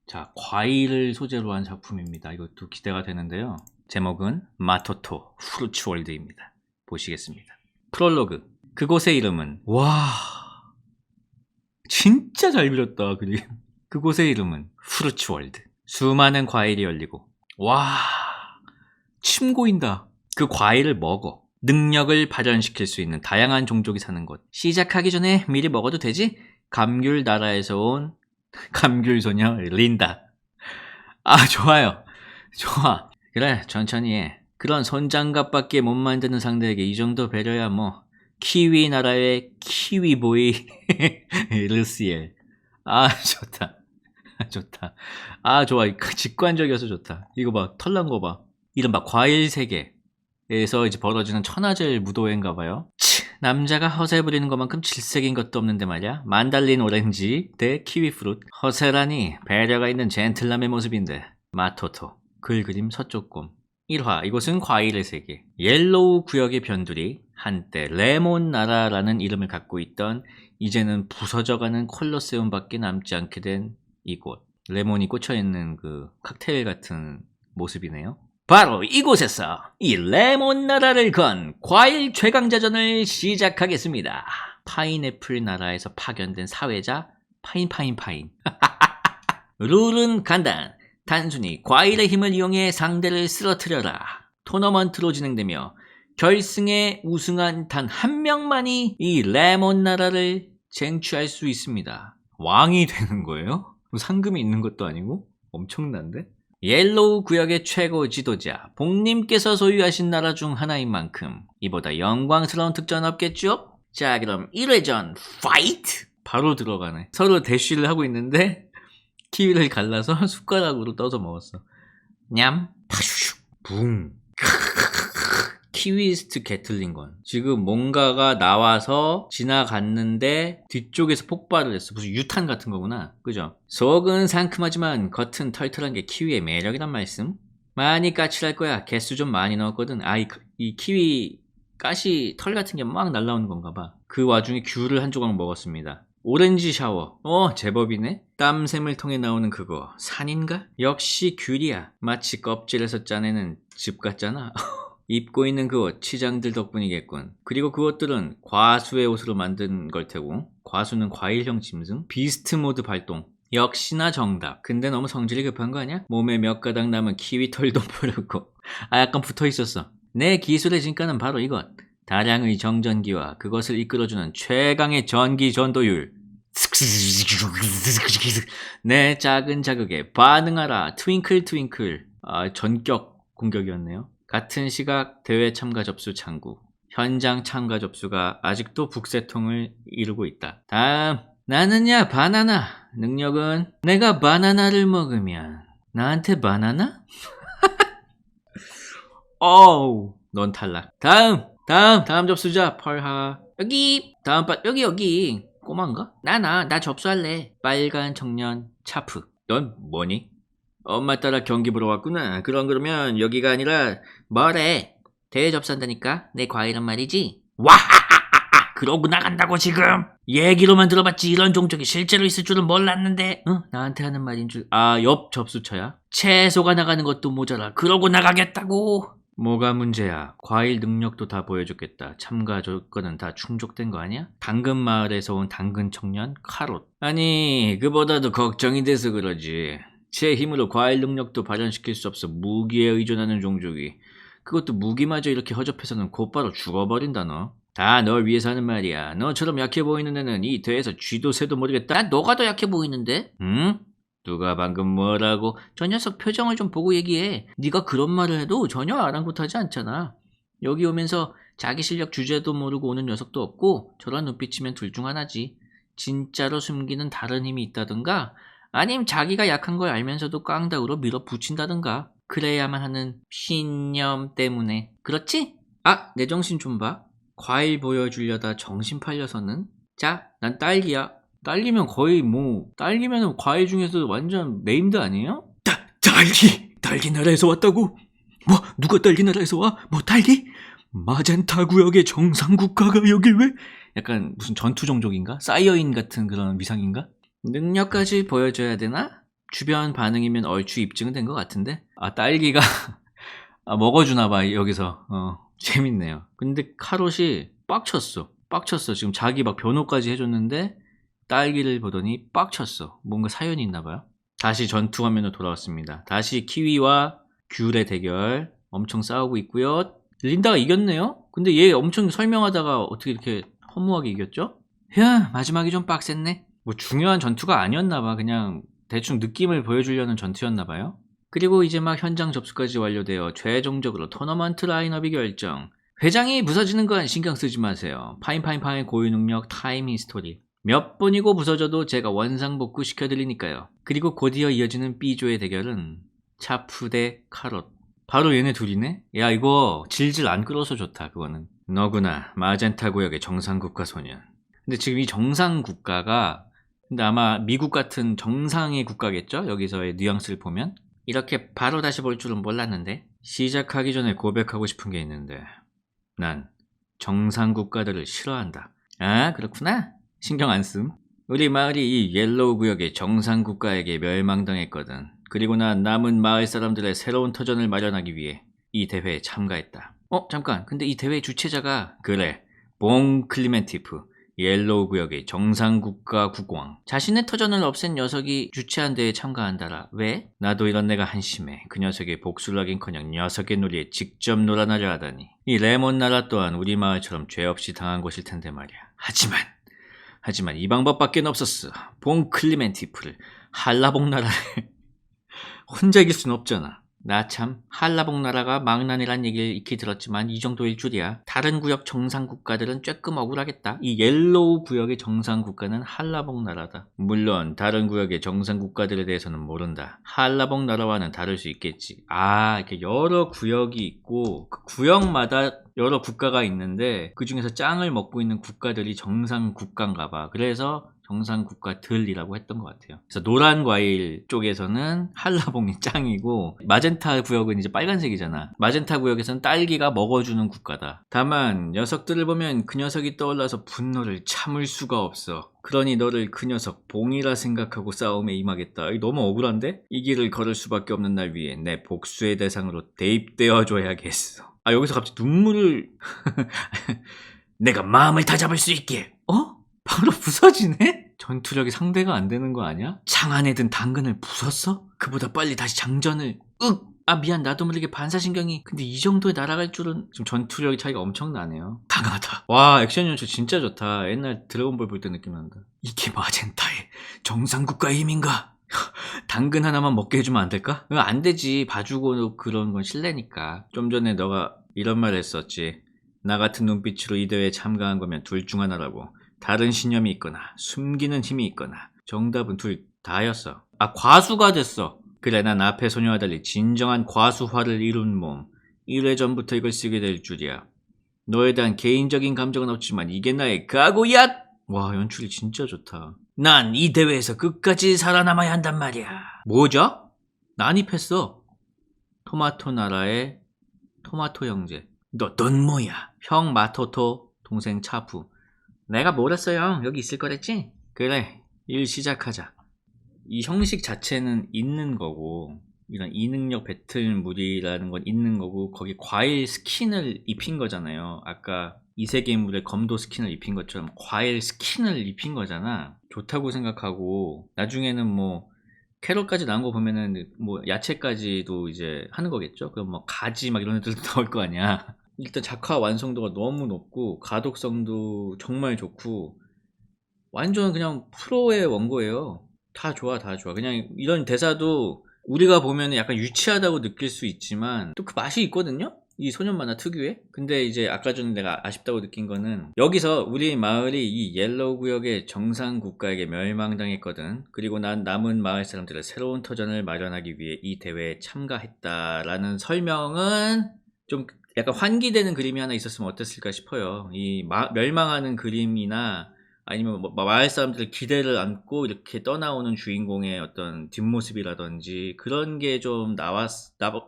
자, 과일을 소재로 한 작품입니다. 이것도 기대가 되는데요. 제목은 마토토 후르츠월드입니다. 보시겠습니다. 프롤로그. 그곳의 이름은, 와, 진짜 잘 그렸다. 그림. 그곳의 이름은 후르츠월드. 수많은 과일이 열리고, 와, 침 고인다. 그 과일을 먹어 능력을 발현시킬 수 있는 다양한 종족이 사는 곳. 시작하기 전에 미리 먹어도 되지? 감귤 나라에서 온 감귤 소녀 린다. 아, 좋아요. 좋아. 그래, 천천히 해. 그런 손장갑밖에 못 만드는 상대에게 이 정도 배려야 뭐. 키위 나라의 키위보이 르시엘. 아, 좋다. 좋다. 아, 좋아. 직관적이어서 좋다. 이거 봐. 털난 거 봐. 이른바 과일 세계에서 이제 벌어지는 천하제일 무도회인가 봐요. 남자가 허세 부리는 것만큼 질색인 것도 없는데 말이야. 만달린 오렌지 대 키위프룻. 허세라니 배려가 있는 젠틀남의 모습인데. 마토토. 글 그림 서쪽곰. 1화. 이곳은 과일의 세계. 옐로우 구역의 변두리. 한때 레몬 나라라는 이름을 갖고 있던 이제는 부서져가는 콜로세움밖에 남지 않게 된 이곳. 레몬이 꽂혀있는 그 칵테일 같은 모습이네요. 바로 이곳에서 이 레몬 나라를 건 과일 최강자전을 시작하겠습니다. 파인애플 나라에서 파견된 사회자 파인. 룰은 간단. 단순히 과일의 힘을 이용해 상대를 쓰러뜨려라. 토너먼트로 진행되며 결승에 우승한 단 한 명만이 이 레몬 나라를 쟁취할 수 있습니다. 왕이 되는 거예요? 상금이 있는 것도 아니고? 엄청난데? 옐로우 구역의 최고 지도자 복님께서 소유하신 나라 중 하나인 만큼 이보다 영광스러운 특전 없겠죠? 자, 그럼 1회전 파이트! 바로 들어가네. 서로 대쉬를 하고 있는데 키위를 갈라서 숟가락으로 떠서 먹었어. 냠 파슈슈 붕. 키위스트 게틀링건. 지금 뭔가가 나와서 지나갔는데 뒤쪽에서 폭발을 했어. 무슨 유탄 같은 거구나. 그죠? 속은 상큼하지만 겉은 털털한 게 키위의 매력이란 말씀. 많이 까칠할 거야. 개수 좀 많이 넣었거든. 아, 이 키위 가시 털 같은 게 막 날라오는 건가 봐. 그 와중에 귤을 한 조각 먹었습니다. 오렌지 샤워. 제법이네. 땀샘을 통해 나오는 그거 산인가? 역시 귤이야. 마치 껍질에서 짜내는 즙 같잖아. 입고 있는 그 옷, 치장들 덕분이겠군. 그리고 그 옷들은 과수의 옷으로 만든 걸 테고, 과수는 과일형 짐승, 비스트 모드 발동. 역시나 정답. 근데 너무 성질이 급한 거 아니야? 몸에 몇 가닥 남은 키위 털도 부르고. 약간 붙어 있었어. 내 기술의 진가는 바로 이것. 다량의 정전기와 그것을 이끌어주는 최강의 전기 전도율. 내 작은 자극에 반응하라. 트윙클. 전격 공격이었네요. 같은 시각 대회 참가 접수 창구. 현장 참가 접수가 아직도 북새통을 이루고 있다. 다음. 나는야 바나나. 능력은 내가 바나나를 먹으면 나한테 바나나? 어우, 넌 탈락. 다음 접수자 펄하. 여기. 다음 여기. 꼬마인가? 나 접수할래. 빨간 청년 차프. 넌 뭐니? 엄마 따라 경기 보러 왔구나. 그러면 여기가 아니라 뭐래? 대회 접수한다니까? 내 과일은 말이지. 와하하하. 그러고 나간다고 지금? 얘기로만 들어봤지 이런 종족이 실제로 있을 줄은 몰랐는데. 나한테 하는 말인 줄. 옆 접수처야? 채소가 나가는 것도 모자라. 그러고 나가겠다고? 뭐가 문제야? 과일 능력도 다 보여줬겠다. 참가 조건은 다 충족된 거 아니야? 당근 마을에서 온 당근 청년 카롯. 아니, 그보다도 걱정이 돼서 그러지. 제 힘으로 과일 능력도 발현시킬 수 없어 무기에 의존하는 종족이. 그것도 무기마저 이렇게 허접해서는 곧바로 죽어버린다 너. 다 널 위해서 하는 말이야. 너처럼 약해 보이는 애는 이 대회에서 쥐도 새도 모르겠다. 난 너가 더 약해 보이는데? 응? 누가 방금 뭐라고? 저 녀석 표정을 좀 보고 얘기해. 네가 그런 말을 해도 전혀 아랑곳하지 않잖아. 여기 오면서 자기 실력 주제도 모르고 오는 녀석도 없고 저런 눈빛이면 둘 중 하나지. 진짜로 숨기는 다른 힘이 있다든가 아님 자기가 약한 걸 알면서도 깡다구로 밀어붙인다든가. 그래야만 하는 신념 때문에. 그렇지? 내 정신 좀 봐. 과일 보여주려다 정신 팔려서는. 자, 난 딸기야. 딸기면 과일 중에서 완전 네임드 아니에요? 딸기 나라에서 왔다고? 뭐 누가 딸기 나라에서 와? 뭐 딸기? 마젠타 구역의 정상 국가가 여길 왜? 약간 무슨 전투 종족인가? 사이어인 같은 그런 위상인가? 능력까지 보여줘야 되나? 주변 반응이면 얼추 입증은 된 것 같은데 아 딸기가 먹어주나봐 여기서 재밌네요. 근데 카롯이 빡쳤어. 지금 자기 막 변호까지 해줬는데 딸기를 보더니 빡쳤어. 뭔가 사연이 있나봐요. 다시 전투 화면으로 돌아왔습니다. 다시 키위와 귤의 대결 엄청 싸우고 있고요. 린다가 이겼네요. 근데 얘 엄청 설명하다가 어떻게 이렇게 허무하게 이겼죠? 휴, 마지막이 좀 빡셌네. 뭐 중요한 전투가 아니었나봐. 그냥 대충 느낌을 보여주려는 전투였나봐요. 그리고 이제 막 현장 접수까지 완료되어 최종적으로 토너먼트 라인업이 결정. 회장이 부서지는 건 신경 쓰지 마세요. 파인파인파인 고유 능력 타임 히스토리. 몇 분이고 부서져도 제가 원상복구 시켜드리니까요. 그리고 곧이어 이어지는 B조의 대결은 차프 대 카롯. 바로 얘네 둘이네? 야 이거 질질 안 끌어서 좋다 그거는. 너구나 마젠타 구역의 정상국가 소년. 근데 지금 이 정상국가가 근데 아마 미국 같은 정상의 국가겠죠? 여기서의 뉘앙스를 보면 이렇게 바로 다시 볼 줄은 몰랐는데 시작하기 전에 고백하고 싶은 게 있는데 난 정상국가들을 싫어한다. 아 그렇구나? 신경 안 씀. 우리 마을이 이 옐로우 구역의 정상국가에게 멸망당했거든. 그리고 난 남은 마을 사람들의 새로운 터전을 마련하기 위해 이 대회에 참가했다. 잠깐 근데 이 대회 주최자가 그래 봉 클리멘티프 옐로우 구역의 정상국가 국왕. 자신의 터전을 없앤 녀석이 주최한 대회에 참가한다라. 왜? 나도 이런 내가 한심해. 그 녀석의 복수를 하긴커녕 녀석의 놀이에 직접 놀아나려 하다니. 이 레몬 나라 또한 우리 마을처럼 죄 없이 당한 곳일 텐데 말이야. 하지만 이 방법밖에 없었어. 봉 클리멘티프를 한라봉 나라를 혼자 이길 순 없잖아. 나 참 한라봉 나라가 망난이란 얘기를 익히 들었지만 이 정도일 줄이야. 다른 구역 정상국가들은 쬐끔 억울하겠다. 이 옐로우 구역의 정상국가는 한라봉 나라다. 물론 다른 구역의 정상국가들에 대해서는 모른다. 한라봉 나라와는 다를 수 있겠지. 이렇게 여러 구역이 있고 그 구역마다 여러 국가가 있는데 그 중에서 짱을 먹고 있는 국가들이 정상국가인가 봐. 그래서 정상국가들이라고 했던 것 같아요. 그래서 노란 과일 쪽에서는 한라봉이 짱이고 마젠타 구역은 이제 빨간색이잖아. 마젠타 구역에서는 딸기가 먹어주는 국가다. 다만 녀석들을 보면 그 녀석이 떠올라서 분노를 참을 수가 없어. 그러니 너를 그 녀석 봉이라 생각하고 싸움에 임하겠다. 너무 억울한데? 이 길을 걸을 수밖에 없는 날 위해 내 복수의 대상으로 대입되어 줘야겠어. 여기서 갑자기 눈물을 내가 마음을 다잡을 수 있게. 바로 부서지네? 전투력이 상대가 안 되는 거 아니야? 창 안에 든 당근을 부쉈어? 그보다 빨리 다시 장전을. 미안 나도 모르게 반사신경이. 근데 이 정도에 날아갈 줄은. 지금 전투력의 차이가 엄청나네요. 강하다. 와 액션 연출 진짜 좋다. 옛날 드래곤볼 볼 때 느낌 난다. 이게 마젠타의 정상국가의 힘인가? 당근 하나만 먹게 해주면 안 될까? 안 되지. 봐주고 그런 건 실례니까. 좀 전에 너가 이런 말 했었지. 나 같은 눈빛으로 이 대회에 참가한 거면 둘 중 하나라고. 다른 신념이 있거나 숨기는 힘이 있거나. 정답은 둘 다였어. 과수가 됐어. 그래 난 앞의 소녀와 달리 진정한 과수화를 이룬 몸. 1회 전부터 이걸 쓰게 될 줄이야. 너에 대한 개인적인 감정은 없지만 이게 나의 각오야. 와 연출이 진짜 좋다. 난 이 대회에서 끝까지 살아남아야 한단 말이야. 뭐죠? 난입했어. 토마토 나라의 토마토 형제. 넌 뭐야? 형 마토토, 동생 차프. 내가 뭘 했어요? 여기 있을 거랬지? 그래, 일 시작하자. 이 형식 자체는 있는 거고 이런 이능력 배틀물이라는 건 있는 거고 거기 과일 스킨을 입힌 거잖아요. 아까 이세계인물의 검도 스킨을 입힌 것처럼 과일 스킨을 입힌 거잖아. 좋다고 생각하고 나중에는 뭐 캐럿까지 나온 거 보면은 뭐 야채까지도 이제 하는 거겠죠. 그럼 뭐 가지 막 이런 애들도 나올 거 아니야. 일단 작화 완성도가 너무 높고 가독성도 정말 좋고 완전 그냥 프로의 원고예요. 다 좋아. 그냥 이런 대사도 우리가 보면 약간 유치하다고 느낄 수 있지만 또 그 맛이 있거든요? 이 소년 만화 특유의. 근데 이제 아까 전에 내가 아쉽다고 느낀 거는 여기서 우리 마을이 이 옐로우 구역의 정상 국가에게 멸망당했거든. 그리고 난 남은 마을 사람들의 새로운 터전을 마련하기 위해 이 대회에 참가했다라는 설명은 좀 약간 환기되는 그림이 하나 있었으면 어땠을까 싶어요. 이 멸망하는 그림이나 아니면 뭐 마을 사람들의 기대를 안고 이렇게 떠나오는 주인공의 어떤 뒷모습이라든지 그런 게 좀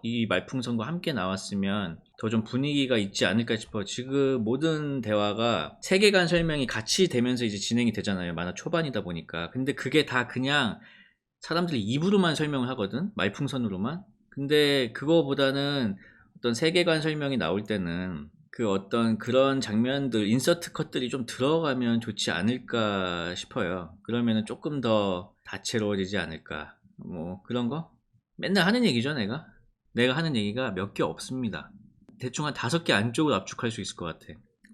이 말풍선과 함께 나왔으면 더 좀 분위기가 있지 않을까 싶어. 지금 모든 대화가 세계관 설명이 같이 되면서 이제 진행이 되잖아요. 만화 초반이다 보니까. 근데 그게 다 그냥 사람들이 입으로만 설명을 하거든. 말풍선으로만. 근데 그거보다는 어떤 세계관 설명이 나올 때는 그 어떤 그런 장면들, 인서트 컷들이 좀 들어가면 좋지 않을까 싶어요. 그러면은 조금 더 다채로워지지 않을까. 뭐 그런 거? 맨날 하는 얘기죠, 내가 하는 얘기가 몇 개 없습니다. 대충 한 5개 안쪽으로 압축할 수 있을 것 같아.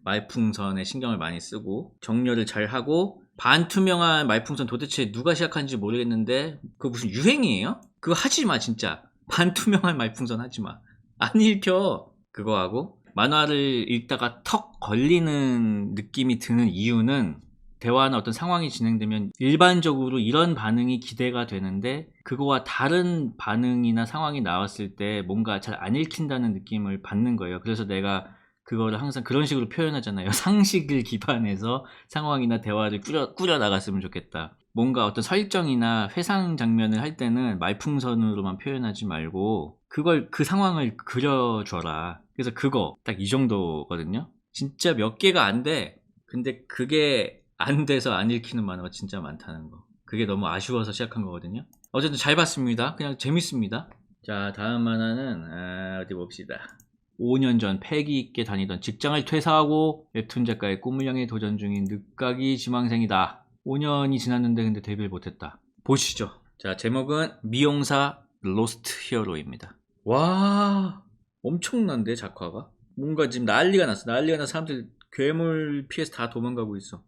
말풍선에 신경을 많이 쓰고 정렬을 잘 하고, 반투명한 말풍선 도대체 누가 시작한지 모르겠는데 그거 무슨 유행이에요? 그거 하지마 진짜. 반투명한 말풍선 하지마. 안 읽혀. 그거 하고, 만화를 읽다가 턱 걸리는 느낌이 드는 이유는 대화나 어떤 상황이 진행되면 일반적으로 이런 반응이 기대가 되는데 그거와 다른 반응이나 상황이 나왔을 때 뭔가 잘 안 읽힌다는 느낌을 받는 거예요. 그래서 내가 그거를 항상 그런 식으로 표현하잖아요. 상식을 기반해서 상황이나 대화를 꾸려 나갔으면 좋겠다. 뭔가 어떤 설정이나 회상 장면을 할 때는 말풍선으로만 표현하지 말고 그걸, 그 상황을 그려줘라. 그래서 그거 딱 이 정도거든요. 진짜 몇 개가 안 돼. 근데 그게 안 돼서 안 읽히는 만화가 진짜 많다는 거. 그게 너무 아쉬워서 시작한 거거든요. 어쨌든 잘 봤습니다. 그냥 재밌습니다. 자, 다음 만화는 어디 봅시다. 5년 전 패기 있게 다니던 직장을 퇴사하고 웹툰 작가의 꿈을 향해 도전 중인 늦가기 지망생이다. 5년이 지났는데 근데 데뷔를 못했다. 보시죠. 자, 제목은 미용사 로스트 히어로입니다. 와, 엄청난데 작화가? 뭔가 지금 난리가 났어. 난리가 나서 사람들 괴물 피해서 다 도망가고 있어.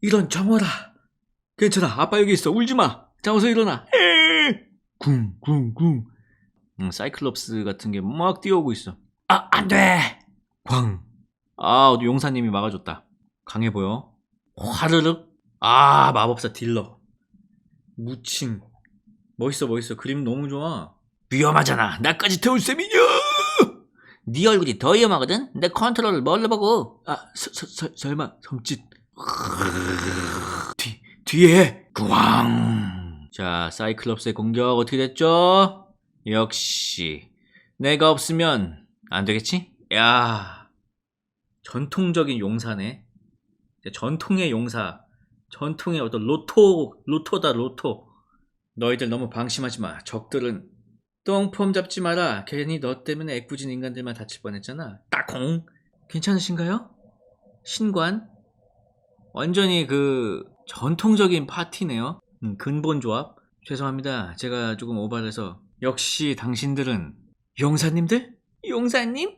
이런 정월아, 괜찮아. 아빠 여기 있어. 울지마. 자, 어서 일어나. 쿵쿵쿵. 사이클롭스 같은 게 막 뛰어오고 있어. 아, 안돼. 광. 아, 용사님이 막아줬다. 강해 보여. 화르륵. 아, 마법사 딜러. 무칭. 멋있어. 그림 너무 좋아. 위험하잖아. 나까지 태울 셈이냐. 네 얼굴이 더 위험하거든. 내 컨트롤을 뭘로 보고. 아, 설마 섬짓. 뒤에 구왕. 자, 사이클롭스의 공격 어떻게 됐죠? 역시 내가 없으면 안 되겠지? 야, 전통적인 용사네. 전통의 용사, 전통의 어떤 로토다. 너희들 너무 방심하지 마. 적들은 똥폼 잡지 마라. 괜히 너 때문에 애꿎은 인간들만 다칠 뻔했잖아. 따콩. 괜찮으신가요? 신관. 완전히 그 전통적인 파티네요. 근본 조합. 죄송합니다. 제가 조금 오버해서. 역시 당신들은 용사님들? 용사님?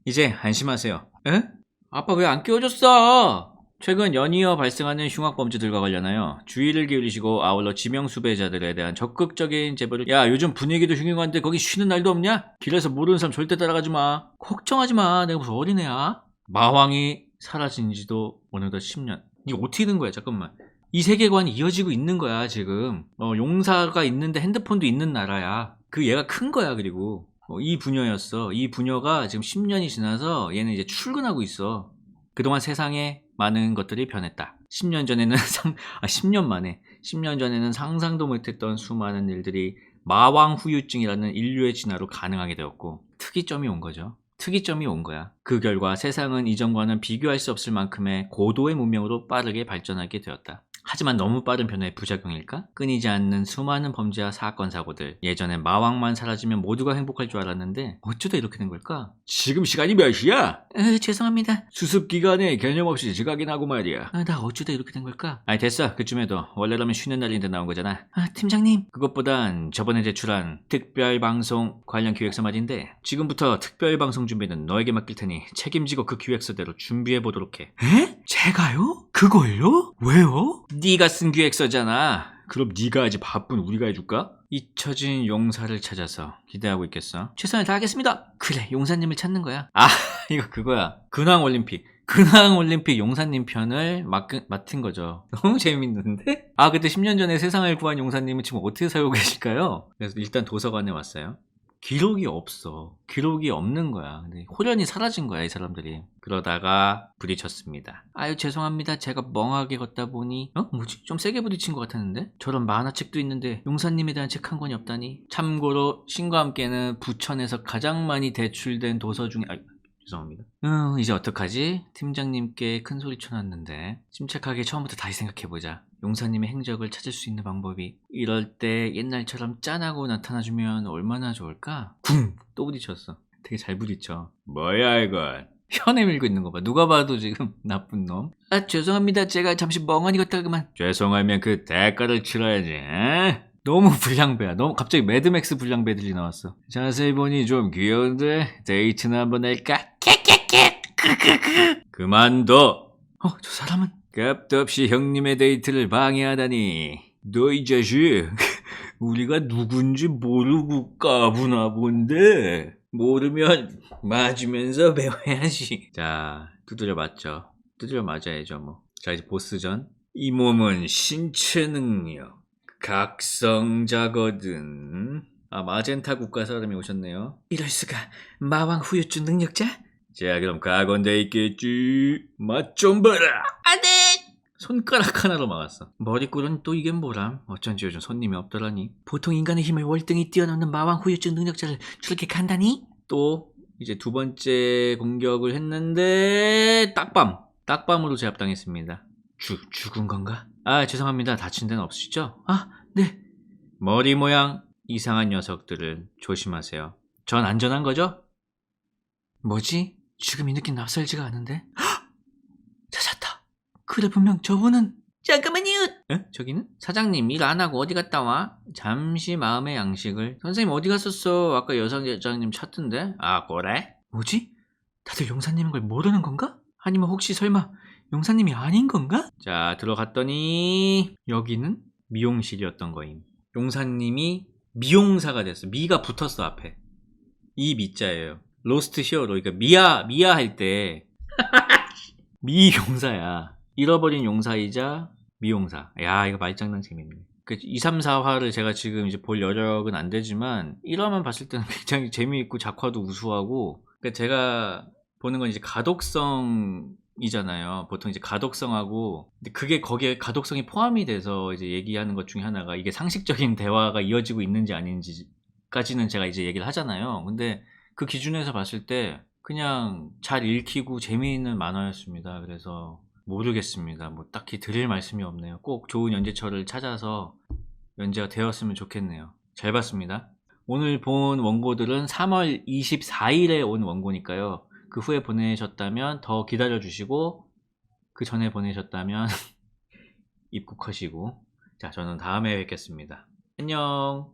이제 안심하세요. 에? 아빠 왜 안 깨워줬어? 최근 연이어 발생하는 흉악범죄들과 관련하여 주의를 기울이시고 아울러 지명수배자들에 대한 적극적인 제보를. 야, 요즘 분위기도 흉흉한데 거기 쉬는 날도 없냐? 길에서 모르는 사람 절대 따라가지 마. 걱정하지 마. 내가 무슨 어린애야? 마왕이 사라진 지도 어느덧 10년. 이게 어떻게 된 거야? 잠깐만. 이 세계관이 이어지고 있는 거야 지금. 용사가 있는데 핸드폰도 있는 나라야. 그 얘가 큰 거야. 그리고 이 부녀였어. 이 부녀가 지금 10년이 지나서 얘는 이제 출근하고 있어. 그동안 세상에 많은 것들이 변했다. 10년 전에는 10년 만에 10년 전에는 상상도 못했던 수많은 일들이 마왕 후유증이라는 인류의 진화로 가능하게 되었고, 특이점이 온 거죠. 특이점이 온 거야. 그 결과 세상은 이전과는 비교할 수 없을 만큼의 고도의 문명으로 빠르게 발전하게 되었다. 하지만 너무 빠른 변화의 부작용일까? 끊이지 않는 수많은 범죄와 사건 사고들. 예전에 마왕만 사라지면 모두가 행복할 줄 알았는데 어쩌다 이렇게 된 걸까? 지금 시간이 몇 시야? 죄송합니다. 수습기간에 개념 없이 지각이 나고 말이야. 나 어쩌다 이렇게 된 걸까? 아니 됐어. 그쯤에도 원래라면 쉬는 날인데 나온 거잖아. 팀장님. 그것보단 저번에 제출한 특별방송 관련 기획서 말인데, 지금부터 특별방송 준비는 너에게 맡길 테니 책임지고 그 기획서대로 준비해보도록 해. 에? 제가요? 그걸요? 왜요? 네가 쓴 기획서잖아. 그럼 네가 하지 바쁜 우리가 해줄까? 잊혀진 용사를 찾아서 기대하고 있겠어. 최선을 다하겠습니다. 그래, 용사님을 찾는 거야. 아, 이거 그거야. 근황올림픽 용사님 편을 맡은 거죠. 너무 재밌는데? 아, 그때 10년 전에 세상을 구한 용사님은 지금 어떻게 살고 계실까요? 그래서 일단 도서관에 왔어요. 기록이 없어. 기록이 없는 거야. 근데 호련이 사라진 거야, 이 사람들이. 그러다가 부딪혔습니다. 아유, 죄송합니다. 제가 멍하게 걷다 보니. 뭐지? 좀 세게 부딪힌 것 같았는데? 저런 만화책도 있는데 용사님에 대한 책 한 권이 없다니. 참고로 신과 함께는 부천에서 가장 많이 대출된 도서 중에 죄송합니다. 이제 어떡하지? 팀장님께 큰 소리 쳐놨는데 침착하게 처음부터 다시 생각해보자. 용사님의 행적을 찾을 수 있는 방법이. 이럴 때 옛날처럼 짠하고 나타나주면 얼마나 좋을까? 쿵! 또 부딪혔어. 되게 잘 부딪혀. 뭐야 이건? 혀 내밀고 있는 거 봐. 누가 봐도 지금 나쁜 놈. 아 죄송합니다. 제가 잠시 멍하니 걷다가 그만. 죄송하면 그 대가를 치러야지. 에? 너무 불량배야. 너무 갑자기 매드맥스 불량배들이 나왔어. 자세히 보니 좀 귀여운데 데이트나 한번 할까? 그만둬. 저 사람은? 값도 없이 형님의 데이트를 방해하다니. 너 이 자식 우리가 누군지 모르고 까부나 본데. 모르면 맞으면서 배워야지. 자, 두드려 맞죠. 두드려 맞아야죠 뭐. 자, 이제 보스전. 이 몸은 신체 능력 각성자거든. 아, 마젠타 국가 사람이 오셨네요. 이럴 수가. 마왕 후유증 능력자? 자, 그럼 각오돼 있겠지. 맛 좀 봐라. 안돼. 손가락 하나로 막았어. 머리꼴은 또 이게 뭐람? 어쩐지 요즘 손님이 없더라니. 보통 인간의 힘을 월등히 뛰어넘는 마왕 후유증 능력자를 저렇게 간다니? 또 이제 두 번째 공격을 했는데 딱밤으로 제압당했습니다. 죽은 건가? 아 죄송합니다. 다친 데는 없으시죠? 아 네. 머리 모양 이상한 녀석들을 조심하세요. 전 안전한 거죠? 뭐지? 지금 이 느낌 낯설지가 않은데? 찾았다. 그래 분명 저분은. 잠깐만요. 에? 저기는? 사장님 일 안 하고 어디 갔다 와? 잠시 마음의 양식을. 선생님 어디 갔었어? 아까 여사장님 찾던데? 아 그래? 뭐지? 다들 용사님인 걸 모르는 건가? 아니면 혹시 설마 용사님이 아닌 건가? 자 들어갔더니 여기는 미용실이었던 거임. 용사님이 미용사가 됐어. 미가 붙었어 앞에. 이 미자예요. 로스트 히어로. 그러니까 미아 할 때 미용사야. 잃어버린 용사이자 미용사. 야 이거 말장난 재밌네. 2, 3, 4화를 제가 지금 이제 볼 여력은 안 되지만 1화만 봤을 때는 굉장히 재미있고 작화도 우수하고. 그러니까 제가 보는 건 이제 가독성이잖아요. 보통 이제 가독성하고 근데 그게 거기에 가독성이 포함이 돼서 이제 얘기하는 것 중에 하나가 이게 상식적인 대화가 이어지고 있는지 아닌지까지는 제가 이제 얘기를 하잖아요. 근데 그 기준에서 봤을 때 그냥 잘 읽히고 재미있는 만화였습니다. 그래서 모르겠습니다. 뭐 딱히 드릴 말씀이 없네요. 꼭 좋은 연재처를 찾아서 연재가 되었으면 좋겠네요. 잘 봤습니다. 오늘 본 원고들은 3월 24일에 온 원고니까요. 그 후에 보내셨다면 더 기다려 주시고 그 전에 보내셨다면 입국하시고. 자 저는 다음에 뵙겠습니다. 안녕.